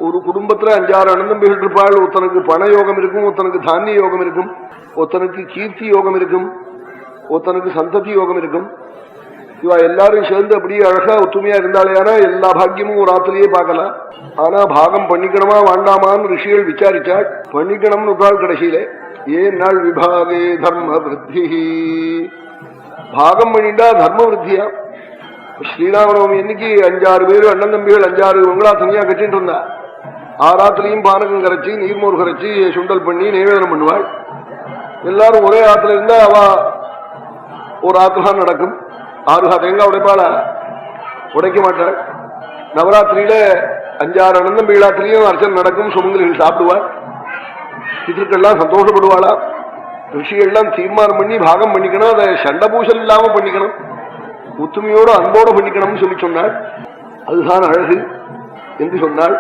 ஒரு குடும்பத்துல 5-6 அண்ணந்தம்பிகள் இருப்பாள். ஒருத்தனுக்கு பண யோகம் இருக்கும், ஒருத்தனுக்கு தானிய யோகம் இருக்கும், ஒருத்தனுக்கு கீர்த்தி யோகம் இருக்கும், ஒருத்தனுக்கு சந்ததி யோகம் இருக்கும். இவா எல்லாரும் சேர்ந்து அப்படியே அழகா ஒத்துமையா இருந்தாலேனா எல்லா பாக்கியமும் ஒரு ஆத்திலேயே பார்க்கலாம். ஆனா பாகம் பண்ணிக்கணுமா வேண்டாமான்னு ரிஷிகள் விசாரிச்சாள். பண்ணிக்கணும்னு விட்டாள் கடைசியில. ஏன் நாள் விபாகே தர்ம விருத்தி, பாகம் பண்ணிட்டா தர்ம விருத்தியா. ஸ்ரீராமநவமி இன்னைக்கு 5-6 பேரு அண்ணன் தம்பிகள் 5-6 உங்களா தனியா கட்டிட்டு இருந்தா. ஆறாத்துலயும் பானகம் கரைச்சி நீர்மோர் கரைச்சி சுண்டல் பண்ணி நைவேதனம் பண்ணுவாள். எல்லாரும் ஒரே ஆத்துல இருந்தா அவ ஒரு ஆத்துலாம் நடக்கும். 6 தேங்காய் உடைப்பாளா? உடைக்க மாட்டாள். நவராத்திரியில 5-6 அண்ணன் பீழாத்திரியும் அர்ச்சனை நடக்கும். சுமங்கலிகள் சாப்பிடுவாள். பிதற்கெல்லாம் சந்தோஷப்படுவாளா. ரிஷிகள்லாம் தீர்மானம் பண்ணி பாகம் பண்ணிக்கணும். அதை சண்டை பூசல் இல்லாம பண்ணிக்கணும், ஒத்துமையோட அன்போட பண்ணிக்கணும்னு சொல்லி சொன்னாள். அதுதான் அழகு என்று சொன்னாள்.